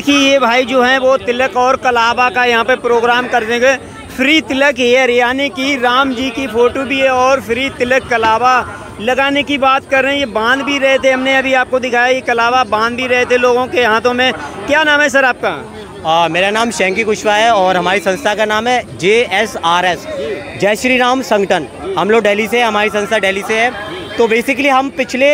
देखिए ये भाई जो हैं वो तिलक और कलावा का यहाँ पे प्रोग्राम कर देंगे। फ्री तिलक हेयर यानी कि राम जी की फ़ोटो भी है और फ्री तिलक कलावा लगाने की बात कर रहे हैं। ये बांध भी रहे थे, हमने अभी आपको दिखाया, ये कलावा बांध भी रहे थे लोगों के हाथों में। क्या नाम है सर आपका? मेरा नाम शैंकी कुशवाहा है और हमारी संस्था का नाम है JSRS, जय श्री राम संगठन। हम लोग दिल्ली से, हमारी संस्था दिल्ली से है। तो बेसिकली हम पिछले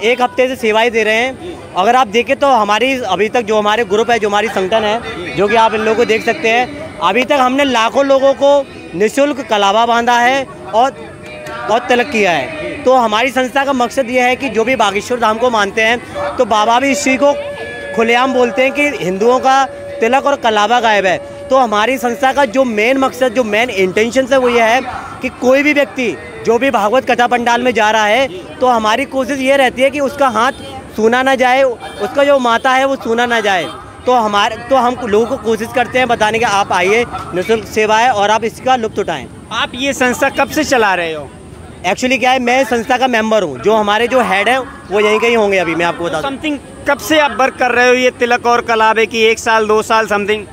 एक हफ्ते से सेवाएं दे रहे हैं। अगर आप देखें तो हमारी अभी तक जो हमारे ग्रुप है, जो हमारी संगठन है, जो कि आप इन लोगों को देख सकते हैं, अभी तक हमने लाखों लोगों को निःशुल्क कलावा बांधा है और तिलक किया है। तो हमारी संस्था का मकसद ये है कि जो भी बागेश्वर धाम को मानते हैं, तो बाबा भी इस चीज़ को खुलेआम बोलते हैं कि हिंदुओं का तिलक और कलावा गायब है। तो हमारी संस्था का जो मेन मकसद, जो मेन इंटेंशन है, वो ये है कि कोई भी व्यक्ति जो भी भागवत कथा पंडाल में जा रहा है, तो हमारी कोशिश ये रहती है कि उसका हाथ सूना ना जाए, उसका जो माता है वो सूना ना जाए। तो हम लोगों को कोशिश करते हैं बताने के, आप आइए, निःशुल्क सेवा है और आप इसका लुत्फ़ उठाएं। आप ये संस्था कब से चला रहे हो? एक्चुअली क्या है, मैं संस्था का मेंबर हूँ, जो हमारे जो हेड हैं वो यहीं कहीं होंगे। अभी मैं आपको बता दूँ, समथिंग कब से आप वर्क कर रहे हो ये तिलक और कलावे की? 1 साल 2 साल समथिंग?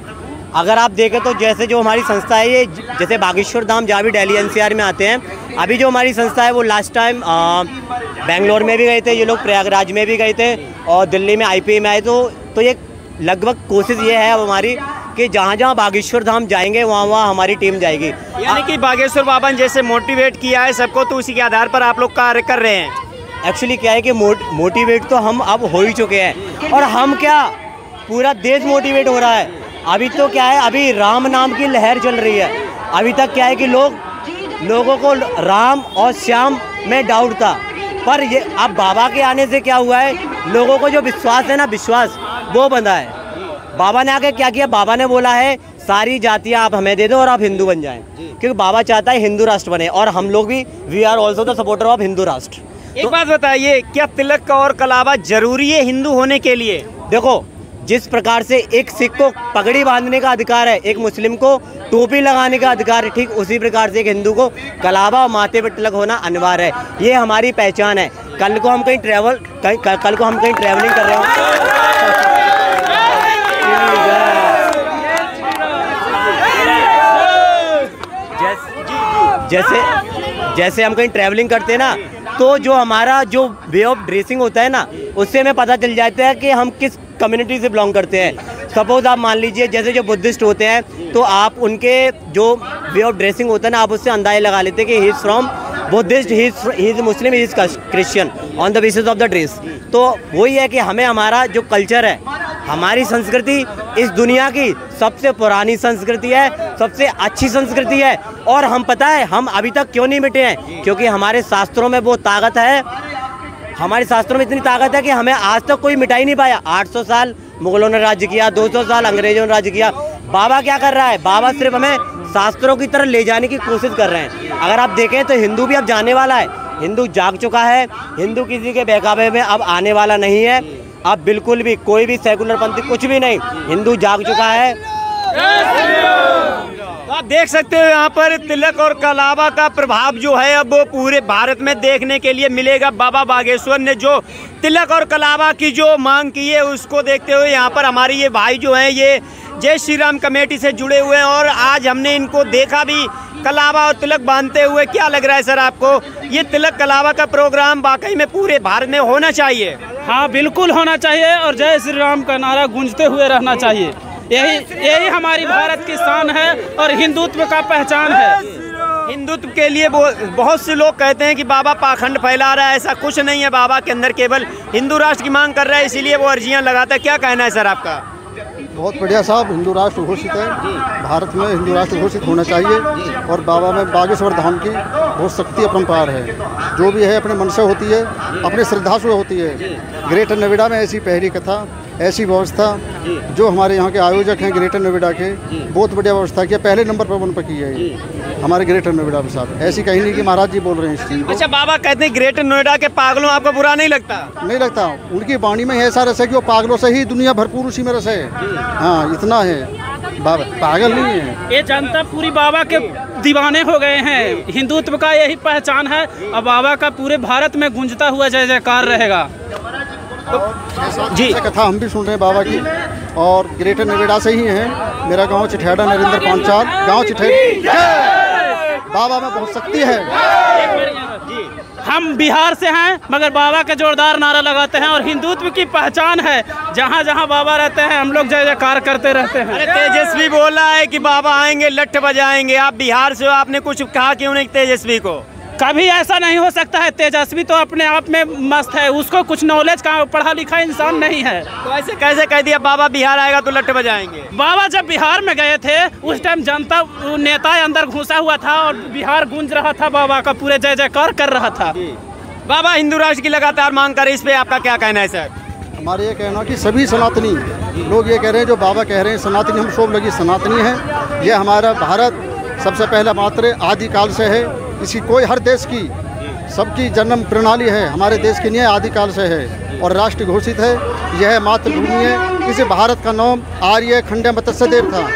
अगर आप देखें तो जैसे जो हमारी संस्था है, ये जैसे बागेश्वर धाम जहाँ भी दिल्ली NCR में आते हैं, अभी जो हमारी संस्था है वो लास्ट टाइम बेंगलोर में भी गए थे, ये लोग प्रयागराज में भी गए थे और दिल्ली में IPA में आए। तो ये लगभग कोशिश ये है अब हमारी कि जहाँ जहाँ बागेश्वर धाम जाएंगे वहाँ हमारी टीम जाएगी। यानी कि बागेश्वर बाबा ने जैसे मोटिवेट किया है सबको, तो उसी के आधार पर आप लोग कार्य कर रहे हैं। एक्चुअली क्या है कि मोटिवेट तो हम अब हो ही चुके हैं, और हम क्या, पूरा देश मोटिवेट हो रहा है। अभी तो क्या है, अभी राम नाम की लहर चल रही है। अभी तक क्या है कि लोगों को राम और श्याम में डाउट था, पर ये अब बाबा के आने से क्या हुआ है, लोगों को जो विश्वास है ना, विश्वास वो बंधा है। बाबा ने आके क्या किया, बाबा ने बोला है सारी जातियां आप हमें दे दो और आप हिंदू बन जाएं, क्योंकि बाबा चाहता है हिंदू राष्ट्र बने, और हम लोग भी we are also the supporter of Hindu Rashtra. एक बात बताइए, क्या तिलक और कलावा जरूरी है हिंदू होने के लिए? देखो, जिस प्रकार से एक सिख को पगड़ी बांधने का अधिकार है, एक मुस्लिम को टोपी लगाने का अधिकार है, ठीक उसी प्रकार से एक हिंदू को कलावा और माथे पर तिलक होना अनिवार्य है। ये हमारी पहचान है। कल को हम कहीं ट्रैवलिंग कर रहे हो, जैसे हम कहीं ट्रैवलिंग करते हैं ना, तो जो हमारा जो वे ऑफ ड्रेसिंग होता है ना, उससे हमें पता चल जाता है कि हम किस कम्युनिटी से बिलोंग करते हैं। सपोज आप मान लीजिए जैसे जो बुद्धिस्ट होते हैं, तो आप उनके जो वे ऑफ ड्रेसिंग होता है ना, आप उससे अंदाजा लगा लेते हैं कि he is from Buddhist, he is Muslim, he is Christian on the basis of the dress. तो वही है कि हमें हमारा जो कल्चर है, हमारी संस्कृति इस दुनिया की सबसे पुरानी संस्कृति है, सबसे अच्छी संस्कृति है। और हम पता है हम अभी तक क्यों नहीं मिटे हैं, क्योंकि हमारे शास्त्रों में वो ताकत है, हमारे शास्त्रों में इतनी ताकत है कि हमें आज तक कोई मिटा ही नहीं पाया। 800 साल मुगलों ने राज्य किया, 200 साल अंग्रेजों ने राज्य किया। बाबा क्या कर रहा है, बाबा सिर्फ हमें शास्त्रों की तरफ ले जाने की कोशिश कर रहे हैं। अगर आप देखें तो हिंदू भी अब जाने वाला है, हिंदू जाग चुका है, हिंदू किसी के बहकावे में अब आने वाला नहीं है। अब बिल्कुल भी कोई भी सेकुलर पंथी कुछ भी नहीं, हिंदू जाग चुका है। तो आप देख सकते हो यहाँ पर तिलक और कलावा का प्रभाव जो है अब वो पूरे भारत में देखने के लिए मिलेगा। बाबा बागेश्वर ने जो तिलक और कलावा की जो मांग की है, उसको देखते हुए यहाँ पर हमारे ये भाई जो हैं, ये जय श्री राम कमेटी से जुड़े हुए हैं और आज हमने इनको देखा भी कलावा और तिलक बांधते हुए। क्या लग रहा है सर आपको, ये तिलक कलावा का प्रोग्राम वाकई में पूरे भारत में होना चाहिए? हाँ, बिल्कुल होना चाहिए और जय श्री राम का नारा गूंजते हुए रहना चाहिए। यही हमारी भारत की शान है और हिंदुत्व का पहचान है। हिंदुत्व के लिए बहुत से लोग कहते हैं कि बाबा पाखंड फैला रहा है, ऐसा कुछ नहीं है। बाबा के अंदर केवल हिंदू राष्ट्र की मांग कर रहा है, इसीलिए वो अर्जियां लगाता है। क्या कहना है सर आपका? बहुत बढ़िया साहब, हिंदू राष्ट्र घोषित है, भारत में हिंदू राष्ट्र घोषित होना चाहिए। और बाबा में बागेश्वर धाम की बहुत शक्ति अपरंपार है, जो भी है अपने मन से होती है, अपने श्रद्धा से होती है। ग्रेटर नोएडा में ऐसी पहली कथा, ऐसी व्यवस्था जो हमारे यहाँ के आयोजक हैं ग्रेटर नोएडा के, बहुत बढ़िया व्यवस्था किया, पहले नंबर पर वन पर की है हमारे ग्रेटर नोएडा में साहब। ऐसी कहीं नहीं कि महाराज जी बोल रहे हैं इस चीज़ को। अच्छा, बाबा कहते हैं ग्रेटर नोएडा के पागलों, आपको बुरा नहीं लगता? नहीं लगता, उनकी वाणी में ऐसा रस है कि वो पागलों से ही दुनिया भरपूर उसी में रस है। हाँ, इतना है, बाबा पागल नहीं है। ये जनता पूरी बाबा के दीवाने हो गए हैं। हिंदुत्व का यही पहचान है और बाबा का पूरे भारत में गूंजता हुआ जय जयकार रहेगा। जी, कथा हम भी सुन रहे हैं बाबा की, और ग्रेटर नोएडा से ही हैं। मेरा गांव चिठैड़ा नरेंद्र पांचाल, गांव चिठैड़ा। बाबा में बहुत शक्ति है। हम बिहार से हैं मगर बाबा के जोरदार नारा लगाते हैं और हिंदुत्व की पहचान है। जहाँ जहाँ बाबा रहते हैं हम लोग जय जयकार करते रहते हैं। अरे तेजस्वी बोल रहा है कि बाबा आएंगे लठ बजाएंगे। आप बिहार से हो, आपने कुछ कहा क्यों नहीं तेजस्वी को? कभी ऐसा नहीं हो सकता है। तेजस्वी तो अपने आप में मस्त है, उसको कुछ नॉलेज का पढ़ा लिखा इंसान नहीं है। तो ऐसे कैसे कह दिया बाबा बिहार आएगा तो लठ बजाएंगे? बाबा जब बिहार में गए थे उस टाइम जनता नेता अंदर घुसा हुआ था और बिहार गूंज रहा था, बाबा का पूरे जय जयकार कर रहा था। बाबा हिंदू राष्ट्र की लगातार मांग कर, इस पे आपका क्या कहना है सर? हमारे ये कहना कि सभी सनातनी लोग ये कह रहे हैं, जो बाबा कह रहे हैं सनातनी, हम सब लोग सनातनी हैं। ये हमारा भारत सबसे पहला मात्र आदिकाल से है। इसी कोई हर देश की सबकी जन्म प्रणाली है, हमारे देश की नहीं है, आदिकाल से है और राष्ट्र घोषित है। यह मातृभूमि है। इस भारत का नाम आर्य खंड मत्स्य देव था,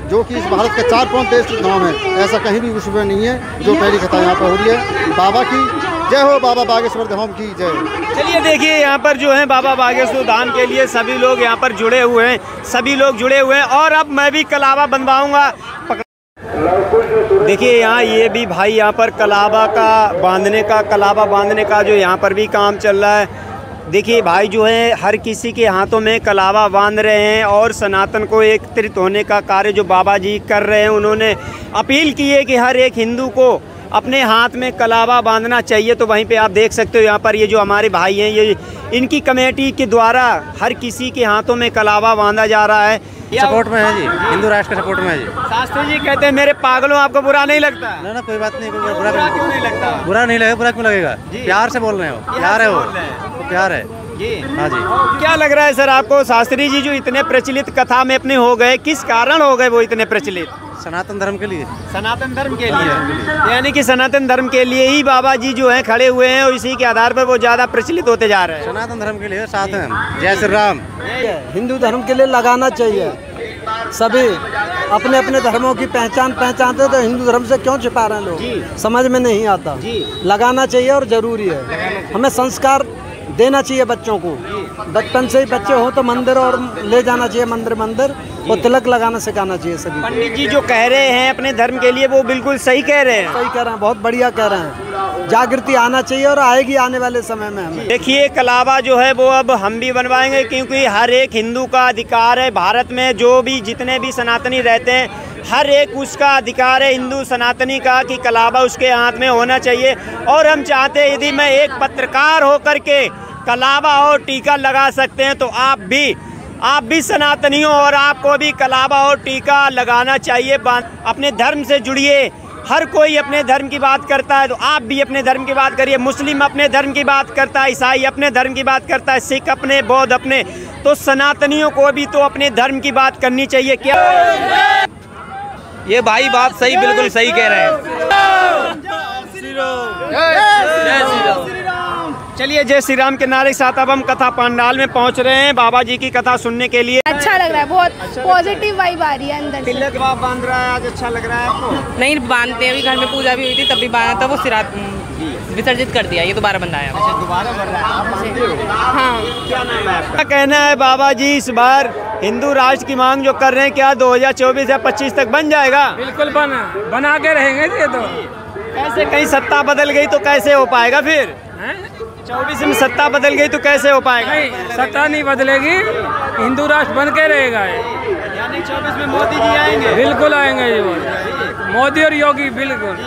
जो कि इस भारत का 4-5 देश नाम है। ऐसा कहीं भी विश्व में नहीं है। जो पहली कथा यहाँ पर हो रही है, बाबा की जय हो, बाबा बागेश्वर धाम की जय। चलिए देखिए यहाँ पर जो है बाबा बागेश्वर धाम के लिए सभी लोग यहाँ पर जुड़े हुए हैं, सभी लोग जुड़े हुए हैं। और अब मैं भी कलावा बनवाऊँगा। देखिए यहाँ ये भी भाई यहाँ पर कलावा बांधने का जो यहाँ पर भी काम चल रहा है। देखिए भाई जो है हर किसी के हाथों में कलावा बांध रहे हैं और सनातन को एकत्रित होने का कार्य जो बाबा जी कर रहे हैं, उन्होंने अपील की है कि हर एक हिंदू को अपने हाथ में कलावा बांधना चाहिए। तो वहीं पे आप देख सकते हो यहाँ पर ये जो हमारे भाई हैं, ये इनकी कमेटी के द्वारा हर किसी के हाथों में कलावा बांधा जा रहा है। सपोर्ट में है जी, हिंदू राष्ट्र के सपोर्ट में है जी। शास्त्री जी कहते हैं मेरे पागलों, आपको बुरा नहीं लगता? ना कोई बात नहीं, कोई बुरा क्यों नहीं लगता? बुरा नहीं लगेगा। बुरा क्यों लगेगा? प्यार से बोल रहे हो, प्यार है वो, प्यार है जी। हाँ जी। क्या लग रहा है सर आपको, शास्त्री जी जो इतने प्रचलित कथा में अपने हो गए, किस कारण हो गए वो इतने प्रचलित? सनातन धर्म के लिए। सनातन धर्म के लिए, यानी कि सनातन धर्म के लिए ही बाबा जी जो हैं खड़े हुए हैं और इसी के आधार पर वो ज़्यादा प्रचलित होते जा रहे हैं। सनातन धर्म के लिए साथ हैं। जय श्री राम। हिंदू धर्म के लिए लगाना चाहिए। सभी अपने अपने धर्मों की पहचानते तो हिंदू धर्म से क्यों छिपा रहे हैं लोग, समझ में नहीं आता। लगाना चाहिए और ज़रूरी है। हमें संस्कार देना चाहिए बच्चों को। बचपन से ही बच्चे हो तो मंदिर और ले जाना चाहिए, मंदिर और तिलक लगाना सिखाना चाहिए सभी। पंडित जी जो कह रहे हैं अपने धर्म के लिए वो बिल्कुल सही कह रहे हैं। सही कह रहे हैं, बहुत बढ़िया कह रहे हैं। जागृति आना चाहिए और आएगी आने वाले समय में। हमें देखिए कलावा जो है वो अब हम भी बनवाएंगे, क्योंकि हर एक हिंदू का अधिकार है। भारत में जो भी जितने भी सनातनी रहते हैं, हर एक उसका अधिकार है हिंदू सनातनी का कि कलावा उसके हाथ में होना चाहिए। और हम चाहते हैं यदि मैं एक पत्रकार होकर के कलावा और टीका लगा सकते हैं तो आप भी सनातनी हो और आपको भी कलावा और टीका लगाना चाहिए। अपने धर्म से जुड़िए। हर कोई अपने धर्म की बात करता है तो आप भी अपने धर्म की बात करिए। मुस्लिम अपने धर्म की बात करता है, ईसाई अपने धर्म की बात करता है, सिख अपने, बौद्ध अपने, तो सनातनियों को भी तो अपने धर्म की बात करनी चाहिए। क्या ये भाई बात सही, बिल्कुल सही कह रहे हैं। चलिए जय श्री राम के नारे के साथ अब हम कथा पंडाल में पहुंच रहे हैं बाबा जी की कथा सुनने के लिए। अच्छा लग रहा है, बहुत पॉजिटिव वाइब आ रही है अंदर से। तिलक बांध रहा है आज, अच्छा लग रहा है आपको? नहीं बांधते, अभी घर में पूजा भी हुई थी तब भी बांधा था, वो सिरात विसर्जित कर दिया, ये दोबारा बंधा है। अच्छा दोबारा बन रहा है आप? हाँ। क्या नाम है आपका? क्या कहना है बाबा जी इस बार हिंदू राष्ट्र की मांग जो कर रहे हैं, क्या 2024 या 25 तक बन जाएगा? बिल्कुल बना के रहेंगे ये तो। कैसे, कहीं सत्ता बदल गई तो कैसे हो पाएगा फिर? 24 में सत्ता बदल गई तो कैसे हो पाएगा? नहीं, सत्ता नहीं बदलेगी, हिंदू राष्ट्र बन के रहेगा। यानी 24 में मोदी जी आएंगे? बिल्कुल आएंगे जी, मोदी और योगी बिल्कुल।